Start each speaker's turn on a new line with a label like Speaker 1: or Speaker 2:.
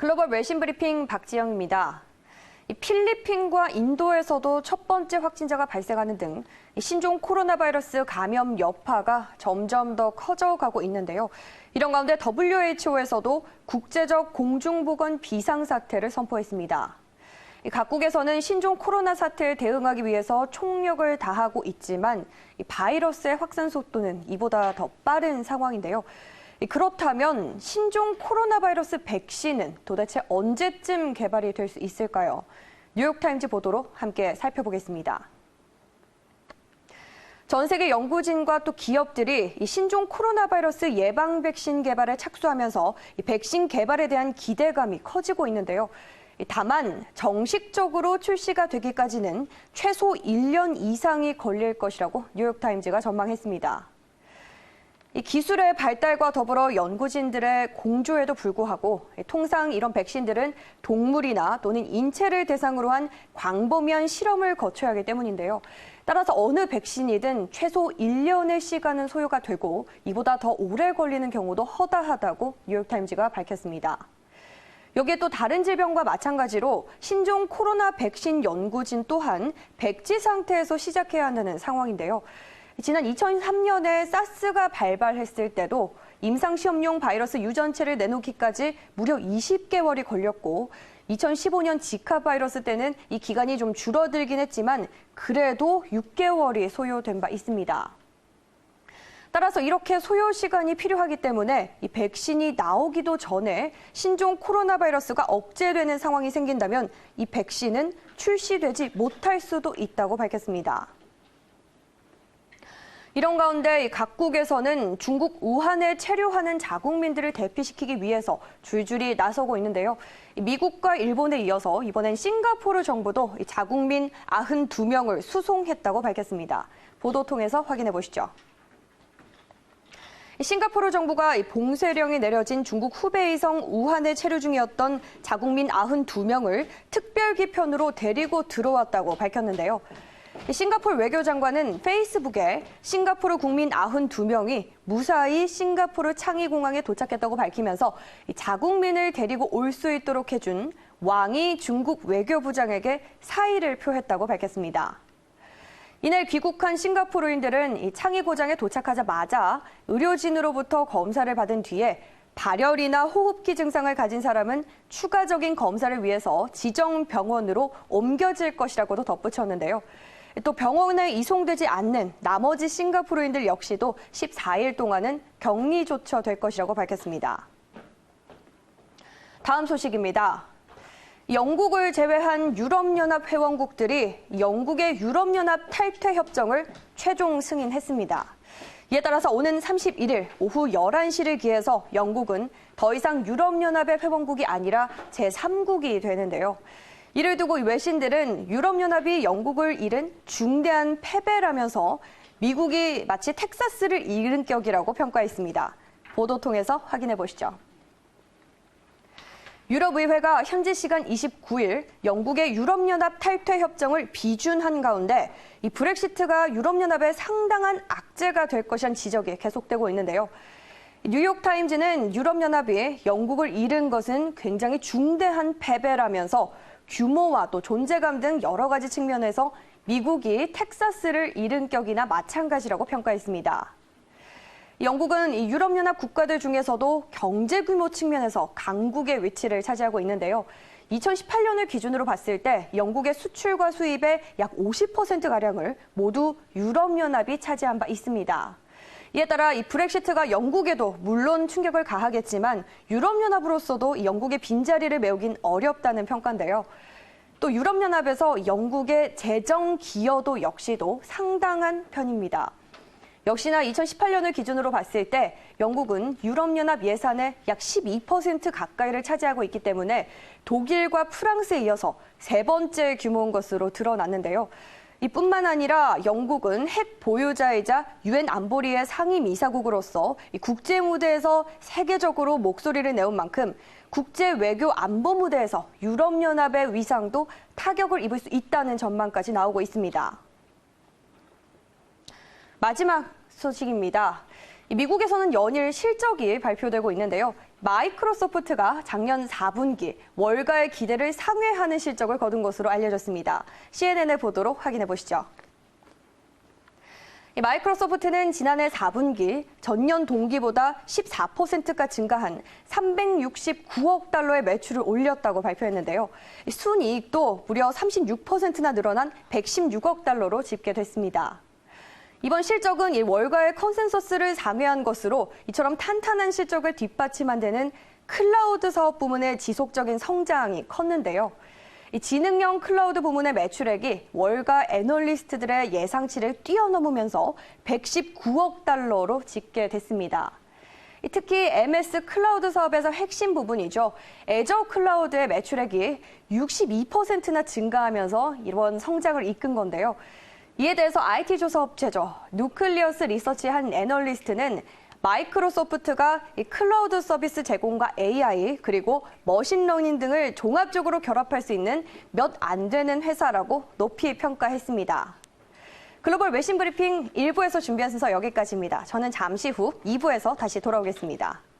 Speaker 1: 글로벌 외신 브리핑 박지영입니다. 필리핀과 인도에서도 첫 번째 확진자가 발생하는 등 신종 코로나 바이러스 감염 여파가 점점 더 커져가고 있는데요. 이런 가운데 WHO에서도 국제적 공중보건 비상사태를 선포했습니다. 각국에서는 신종 코로나 사태에 대응하기 위해서 총력을 다하고 있지만 바이러스의 확산 속도는 이보다 더 빠른 상황인데요. 그렇다면 신종 코로나 바이러스 백신은 도대체 언제쯤 개발이 될 수 있을까요? 뉴욕타임즈 보도로 함께 살펴보겠습니다. 전 세계 연구진과 또 기업들이 이 신종 코로나 바이러스 예방 백신 개발에 착수하면서 이 백신 개발에 대한 기대감이 커지고 있는데요. 다만 정식적으로 출시가 되기까지는 최소 1년 이상이 걸릴 것이라고 뉴욕타임즈가 전망했습니다. 이 기술의 발달과 더불어 연구진들의 공조에도 불구하고 통상 이런 백신들은 동물이나 또는 인체를 대상으로 한 광범위한 실험을 거쳐야 하기 때문인데요. 따라서 어느 백신이든 최소 1년의 시간은 소요가 되고 이보다 더 오래 걸리는 경우도 허다하다고 뉴욕타임즈가 밝혔습니다. 여기에 또 다른 질병과 마찬가지로 신종 코로나 백신 연구진 또한 백지 상태에서 시작해야 한다는 상황인데요. 지난 2003년에 사스가 발발했을 때도 임상시험용 바이러스 유전체를 내놓기까지 무려 20개월이 걸렸고 2015년 지카 바이러스 때는 이 기간이 좀 줄어들긴 했지만 그래도 6개월이 소요된 바 있습니다. 따라서 이렇게 소요 시간이 필요하기 때문에 이 백신이 나오기도 전에 신종 코로나 바이러스가 억제되는 상황이 생긴다면 이 백신은 출시되지 못할 수도 있다고 밝혔습니다. 이런 가운데 각국에서는 중국 우한에 체류하는 자국민들을 대피시키기 위해서 줄줄이 나서고 있는데요. 미국과 일본에 이어서 이번엔 싱가포르 정부도 자국민 92명을 수송했다고 밝혔습니다. 보도 통해서 확인해 보시죠. 싱가포르 정부가 봉쇄령이 내려진 중국 후베이성 우한에 체류 중이었던 자국민 92명을 특별기편으로 데리고 들어왔다고 밝혔는데요. 싱가포르 외교장관은 페이스북에 싱가포르 국민 92명이 무사히 싱가포르 창의공항에 도착했다고 밝히면서 자국민을 데리고 올 수 있도록 해준 왕이 중국 외교부장에게 사의를 표했다고 밝혔습니다. 이날 귀국한 싱가포르인들은 창의고장에 도착하자마자 의료진으로부터 검사를 받은 뒤에 발열이나 호흡기 증상을 가진 사람은 추가적인 검사를 위해서 지정 병원으로 옮겨질 것이라고도 덧붙였는데요. 또 병원에 이송되지 않는 나머지 싱가포르인들 역시도 14일 동안은 격리 조처될 것이라고 밝혔습니다. 다음 소식입니다. 영국을 제외한 유럽연합 회원국들이 영국의 유럽연합 탈퇴 협정을 최종 승인했습니다. 이에 따라서 오는 31일 오후 11시를 기해서 영국은 더 이상 유럽연합의 회원국이 아니라 제3국이 되는데요. 이를 두고 외신들은 유럽연합이 영국을 잃은 중대한 패배라면서 미국이 마치 텍사스를 잃은 격이라고 평가했습니다. 보도 통해서 확인해 보시죠. 유럽의회가 현지 시간 29일 영국의 유럽연합 탈퇴 협정을 비준한 가운데 이 브렉시트가 유럽연합의 상당한 악재가 될 것이란 지적이 계속되고 있는데요. 뉴욕타임즈는 유럽연합이 영국을 잃은 것은 굉장히 중대한 패배라면서 규모와 또 존재감 등 여러 가지 측면에서 미국이 텍사스를 잃은 격이나 마찬가지라고 평가했습니다. 영국은 이 유럽연합 국가들 중에서도 경제 규모 측면에서 강국의 위치를 차지하고 있는데요. 2018년을 기준으로 봤을 때 영국의 수출과 수입의 약 50%가량을 모두 유럽연합이 차지한 바 있습니다. 이에 따라 이 브렉시트가 영국에도 물론 충격을 가하겠지만 유럽연합으로서도 이 영국의 빈자리를 메우긴 어렵다는 평가인데요. 또 유럽연합에서 영국의 재정 기여도 역시도 상당한 편입니다. 역시나 2018년을 기준으로 봤을 때 영국은 유럽연합 예산의 약 12% 가까이를 차지하고 있기 때문에 독일과 프랑스에 이어서 세 번째 규모인 것으로 드러났는데요. 이뿐만 아니라 영국은 핵 보유자이자 유엔 안보리의 상임이사국으로서 국제 무대에서 세계적으로 목소리를 내온 만큼 국제 외교 안보 무대에서 유럽연합의 위상도 타격을 입을 수 있다는 전망까지 나오고 있습니다. 마지막 소식입니다. 미국에서는 연일 실적이 발표되고 있는데요. 마이크로소프트가 작년 4분기 월가의 기대를 상회하는 실적을 거둔 것으로 알려졌습니다. CNN의 보도로 확인해 보시죠. 마이크로소프트는 지난해 4분기 전년 동기보다 14%가 증가한 369억 달러의 매출을 올렸다고 발표했는데요. 순이익도 무려 36%나 늘어난 116억 달러로 집계됐습니다. 이번 실적은 이 월가의 컨센서스를 상회한 것으로 이처럼 탄탄한 실적을 뒷받침한 데는 클라우드 사업 부문의 지속적인 성장이 컸는데요. 이 지능형 클라우드 부문의 매출액이 월가 애널리스트들의 예상치를 뛰어넘으면서 119억 달러로 집계됐습니다. 특히 MS 클라우드 사업에서 핵심 부분이죠. 애저 클라우드의 매출액이 62%나 증가하면서 이번 성장을 이끈 건데요. 이에 대해서 IT 조사 업체죠. 누클리어스 리서치의 한 애널리스트는 마이크로소프트가 이 클라우드 서비스 제공과 AI 그리고 머신러닝 등을 종합적으로 결합할 수 있는 몇 안 되는 회사라고 높이 평가했습니다. 글로벌 외신 브리핑 1부에서 준비한 순서 여기까지입니다. 저는 잠시 후 2부에서 다시 돌아오겠습니다.